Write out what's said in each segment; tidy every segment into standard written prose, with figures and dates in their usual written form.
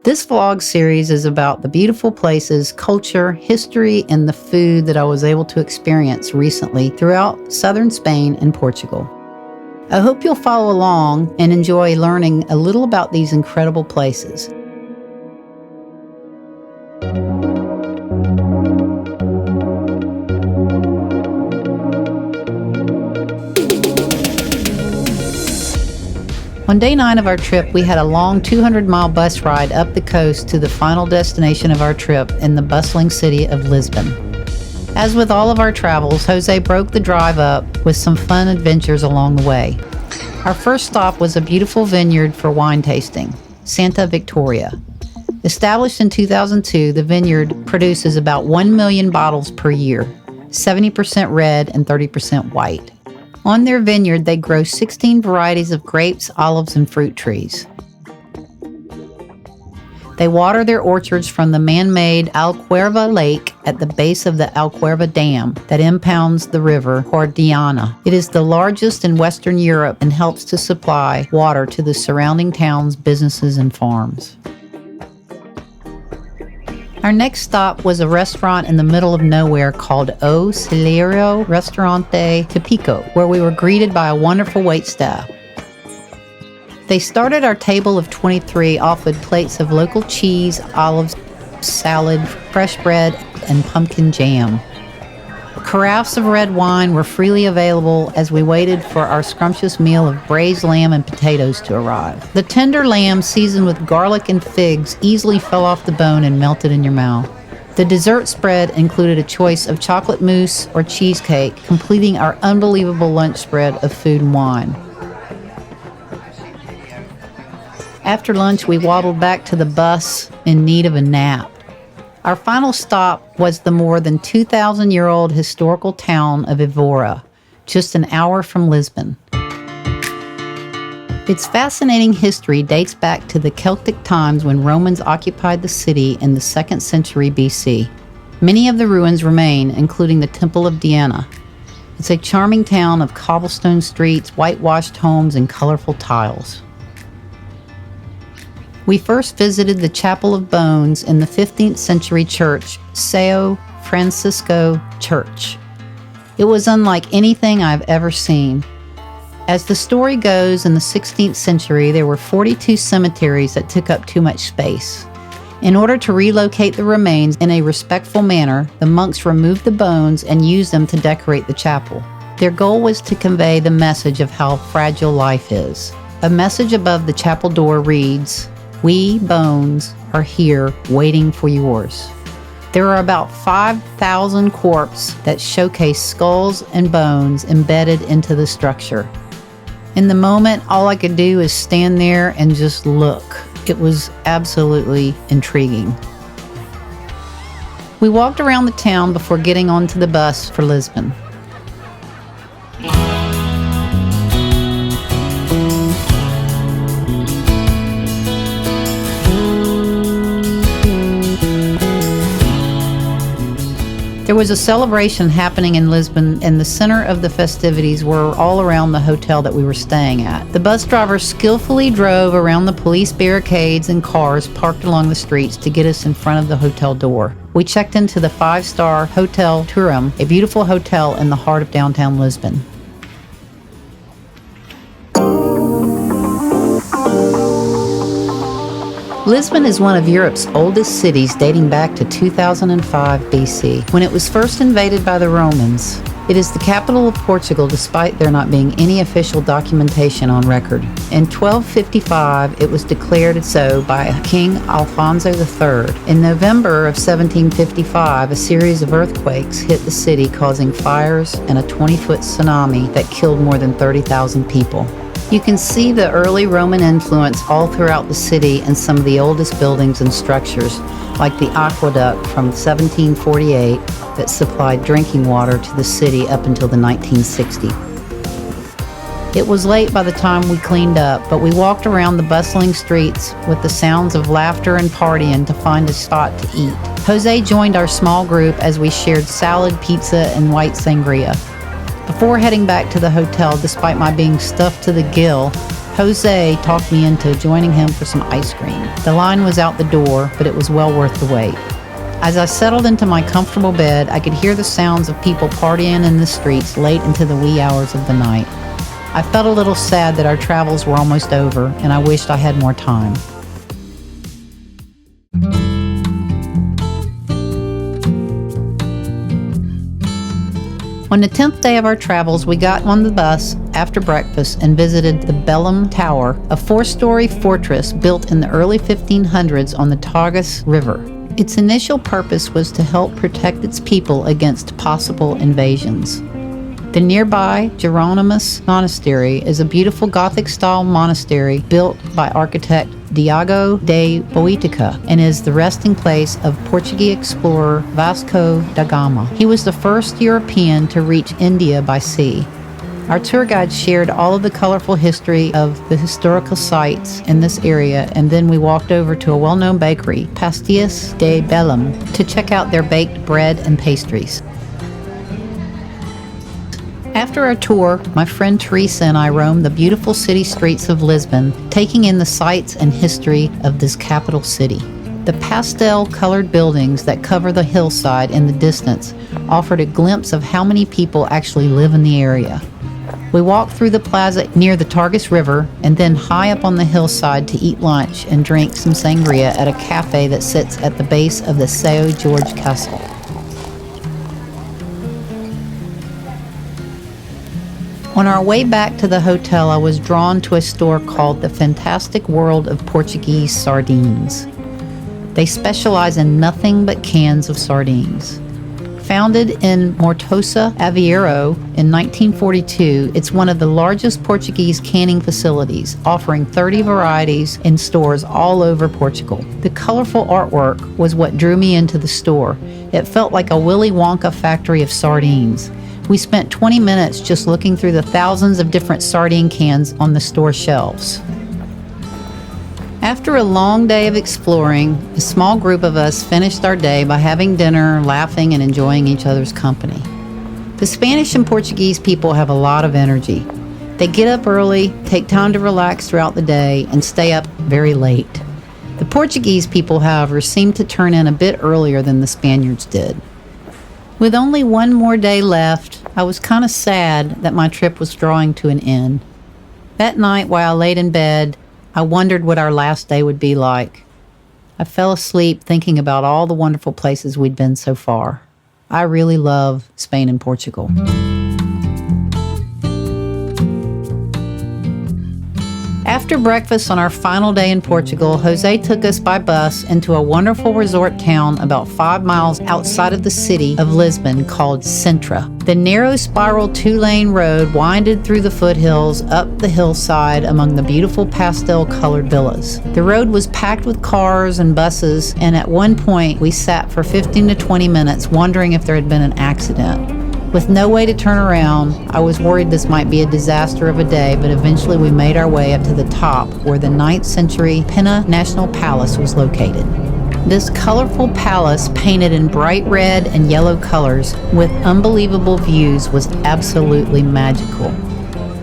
This vlog series is about the beautiful places, culture, history, and the food that I was able to experience recently throughout southern Spain and Portugal. I hope you'll follow along and enjoy learning a little about these incredible places. On day 9 of our trip, we had a long 200-mile bus ride up the coast to the final destination of our trip in the bustling city of Lisbon. As with all of our travels, Jose broke the drive up with some fun adventures along the way. Our first stop was a beautiful vineyard for wine tasting, Santa Victoria. Established in 2002, the vineyard produces about 1 million bottles per year, 70% red and 30% white. On their vineyard, they grow 16 varieties of grapes, olives, and fruit trees. They water their orchards from the man-made Alquerva Lake at the base of the Alquerva Dam that impounds the river Guadiana. It is the largest in Western Europe and helps to supply water to the surrounding towns, businesses, and farms. Our next stop was a restaurant in the middle of nowhere called O Celeiro Reataurante TÍpico, where we were greeted by a wonderful waitstaff. They started our table of 23 off with plates of local cheese, olives, salad, fresh bread, and pumpkin jam. Carafes of red wine were freely available as we waited for our scrumptious meal of braised lamb and potatoes to arrive. The tender lamb seasoned with garlic and figs easily fell off the bone and melted in your mouth. The dessert spread included a choice of chocolate mousse or cheesecake, completing our unbelievable lunch spread of food and wine. After lunch, we waddled back to the bus in need of a nap. Our final stop was the more than 2,000-year-old historical town of Evora, just an hour from Lisbon. Its fascinating history dates back to the Celtic times when Romans occupied the city in the 2nd century BC. Many of the ruins remain, including the Temple of Diana. It's a charming town of cobblestone streets, whitewashed homes, and colorful tiles. We first visited the Chapel of Bones in the 15th century church, São Francisco Church. It was unlike anything I've ever seen. As the story goes, in the 16th century, there were 42 cemeteries that took up too much space. In order to relocate the remains in a respectful manner, the monks removed the bones and used them to decorate the chapel. Their goal was to convey the message of how fragile life is. A message above the chapel door reads, "We, bones, are here waiting for yours." There are about 5,000 corpses that showcase skulls and bones embedded into the structure. In the moment, all I could do is stand there and just look. It was absolutely intriguing. We walked around the town before getting onto the bus for Lisbon. There was a celebration happening in Lisbon, and the center of the festivities were all around the hotel that we were staying at. The bus driver skillfully drove around the police barricades and cars parked along the streets to get us in front of the hotel door. We checked into the 5-star Hotel Turim, a beautiful hotel in the heart of downtown Lisbon. Lisbon is one of Europe's oldest cities, dating back to 2005 BC, when it was first invaded by the Romans. It is the capital of Portugal, despite there not being any official documentation on record. In 1255, it was declared so by King Alfonso III. In November of 1755, a series of earthquakes hit the city, causing fires and a 20-foot tsunami that killed more than 30,000 people. You can see the early Roman influence all throughout the city and some of the oldest buildings and structures, like the aqueduct from 1748 that supplied drinking water to the city up until the 1960s. It was late by the time we cleaned up, but we walked around the bustling streets with the sounds of laughter and partying to find a spot to eat. Jose joined our small group as we shared salad, pizza, and white sangria. Before heading back to the hotel, despite my being stuffed to the gill, Jose talked me into joining him for some ice cream. The line was out the door, but it was well worth the wait. As I settled into my comfortable bed, I could hear the sounds of people partying in the streets late into the wee hours of the night. I felt a little sad that our travels were almost over, and I wished I had more time. On the 10th day of our travels, we got on the bus after breakfast and visited the Belem Tower, a 4-story fortress built in the early 1500s on the Tagus River. Its initial purpose was to help protect its people against possible invasions. The nearby Geronimus Monastery is a beautiful Gothic-style monastery built by architect Diogo de Boitica and is the resting place of Portuguese explorer Vasco da Gama. He was the first European to reach India by sea. Our tour guide shared all of the colorful history of the historical sites in this area, and then we walked over to a well-known bakery, Pastéis de Belém, to check out their baked bread and pastries. After our tour, my friend Teresa and I roamed the beautiful city streets of Lisbon, taking in the sights and history of this capital city. The pastel-colored buildings that cover the hillside in the distance offered a glimpse of how many people actually live in the area. We walked through the plaza near the Tagus River and then high up on the hillside to eat lunch and drink some sangria at a cafe that sits at the base of the São Jorge Castle. On our way back to the hotel, I was drawn to a store called The Fantastic World of Portuguese Sardines. They specialize in nothing but cans of sardines. Founded in Mortosa, Aveiro in 1942, it's one of the largest Portuguese canning facilities, offering 30 varieties in stores all over Portugal. The colorful artwork was what drew me into the store. It felt like a Willy Wonka factory of sardines. We spent 20 minutes just looking through the thousands of different sardine cans on the store shelves. After a long day of exploring, a small group of us finished our day by having dinner, laughing, and enjoying each other's company. The Spanish and Portuguese people have a lot of energy. They get up early, take time to relax throughout the day, and stay up very late. The Portuguese people, however, seem to turn in a bit earlier than the Spaniards did. With only one more day left, I was kind of sad that my trip was drawing to an end. That night, while I laid in bed, I wondered what our last day would be like. I fell asleep thinking about all the wonderful places we'd been so far. I really love Spain and Portugal. After breakfast on our final day in Portugal, Jose took us by bus into a wonderful resort town about 5 miles outside of the city of Lisbon called Sintra. The narrow spiral 2-lane road winded through the foothills up the hillside among the beautiful pastel-colored villas. The road was packed with cars and buses, and at one point we sat for 15 to 20 minutes wondering if there had been an accident. With no way to turn around, I was worried this might be a disaster of a day, but eventually we made our way up to the top where the 9th century Pena National Palace was located. This colorful palace, painted in bright red and yellow colors with unbelievable views, was absolutely magical.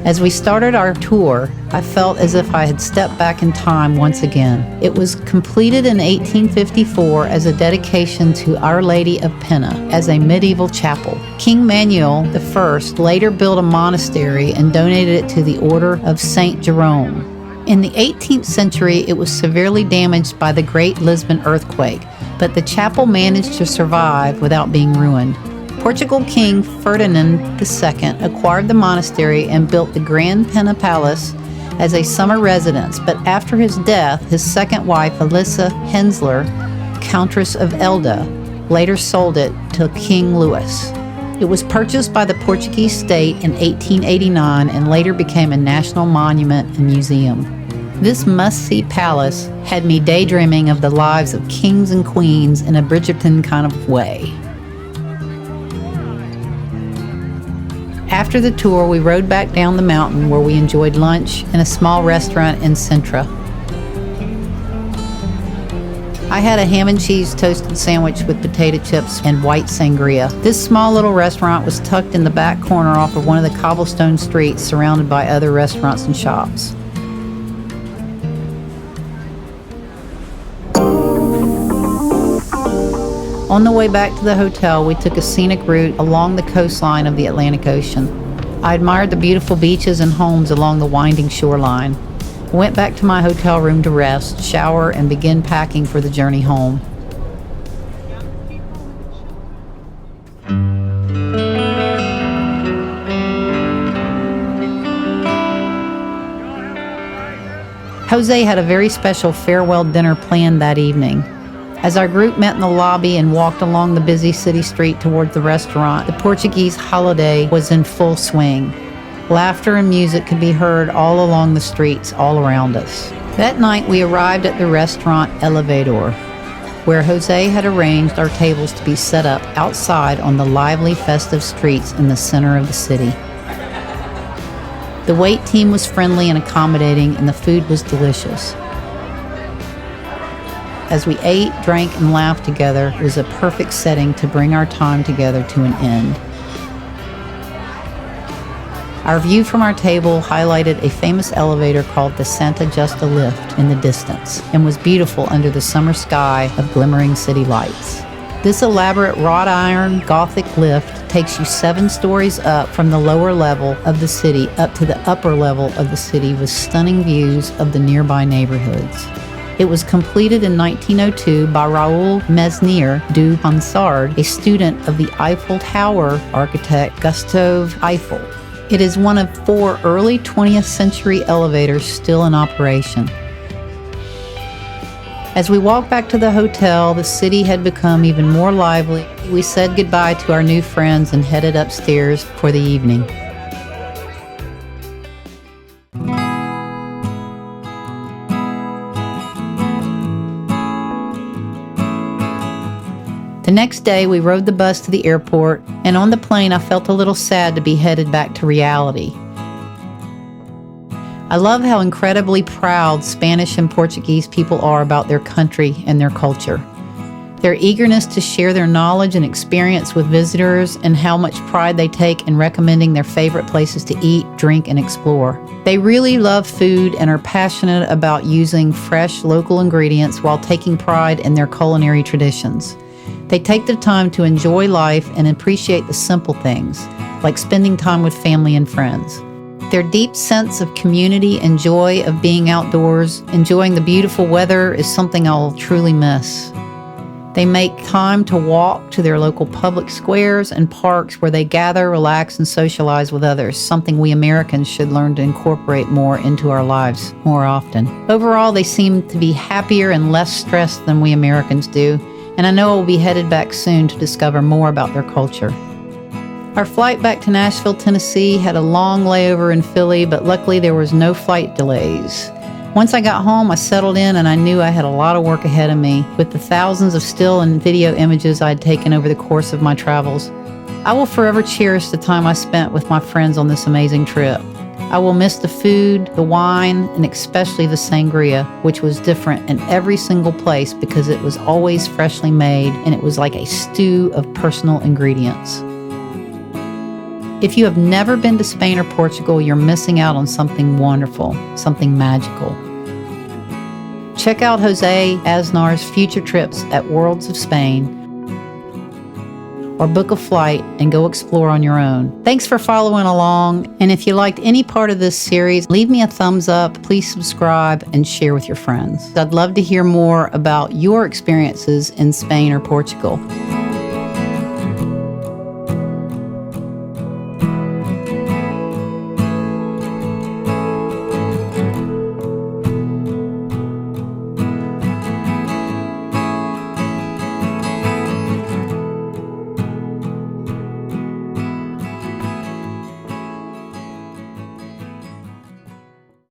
As we started our tour, I felt as if I had stepped back in time once again. It was completed in 1854 as a dedication to Our Lady of Pena as a medieval chapel. King Manuel I later built a monastery and donated it to the Order of Saint Jerome. In the 18th century, it was severely damaged by the Great Lisbon earthquake, but the chapel managed to survive without being ruined. Portugal King Ferdinand II acquired the monastery and built the Grand Pena Palace as a summer residence, but after his death, his second wife, Elisa Hensler, Countess of Elda, later sold it to King Louis. It was purchased by the Portuguese state in 1889 and later became a national monument and museum. This must-see palace had me daydreaming of the lives of kings and queens in a Bridgerton kind of way. After the tour, we rode back down the mountain where we enjoyed lunch in a small restaurant in Sintra. I had a ham and cheese toasted sandwich with potato chips and white sangria. This small little restaurant was tucked in the back corner off of one of the cobblestone streets surrounded by other restaurants and shops. On the way back to the hotel, we took a scenic route along the coastline of the Atlantic Ocean. I admired the beautiful beaches and homes along the winding shoreline. I went back to my hotel room to rest, shower, and begin packing for the journey home. Jose had a very special farewell dinner planned that evening. As our group met in the lobby and walked along the busy city street towards the restaurant, the Portuguese holiday was in full swing. Laughter and music could be heard all along the streets all around us. That night we arrived at the restaurant Evora, where Jose had arranged our tables to be set up outside on the lively festive streets in the center of the city. The wait team was friendly and accommodating, and the food was delicious. As we ate, drank, and laughed together, it was a perfect setting to bring our time together to an end. Our view from our table highlighted a famous elevator called the Santa Justa lift in the distance, and was beautiful under the summer sky of glimmering city lights. This elaborate wrought iron Gothic lift takes you 7 stories up from the lower level of the city up to the upper level of the city with stunning views of the nearby neighborhoods. It was completed in 1902 by Raoul Mesnier du Ponsard, a student of the Eiffel Tower architect Gustave Eiffel. It is one of 4 early 20th century elevators still in operation. As we walked back to the hotel, the city had become even more lively. We said goodbye to our new friends and headed upstairs for the evening. The next day, we rode the bus to the airport, and on the plane, I felt a little sad to be headed back to reality. I love how incredibly proud Spanish and Portuguese people are about their country and their culture. Their eagerness to share their knowledge and experience with visitors, and how much pride they take in recommending their favorite places to eat, drink, and explore. They really love food and are passionate about using fresh local ingredients while taking pride in their culinary traditions. They take the time to enjoy life and appreciate the simple things, like spending time with family and friends. Their deep sense of community and joy of being outdoors, enjoying the beautiful weather, is something I'll truly miss. They make time to walk to their local public squares and parks where they gather, relax, and socialize with others, something we Americans should learn to incorporate more into our lives more often. Overall, they seem to be happier and less stressed than we Americans do, and I know I will be headed back soon to discover more about their culture. Our flight back to Nashville, Tennessee had a long layover in Philly, but luckily there was no flight delays. Once I got home, I settled in, and I knew I had a lot of work ahead of me with the thousands of still and video images I had taken over the course of my travels. I will forever cherish the time I spent with my friends on this amazing trip. I will miss the food, the wine, and especially the sangria, which was different in every single place because it was always freshly made, and it was like a stew of personal ingredients. If you have never been to Spain or Portugal, you're missing out on something wonderful, something magical. Check out Jose Aznar's future trips at Worlds of Spain, or book a flight and go explore on your own. Thanks for following along, and if you liked any part of this series, leave me a thumbs up, please subscribe, and share with your friends. I'd love to hear more about your experiences in Spain or Portugal.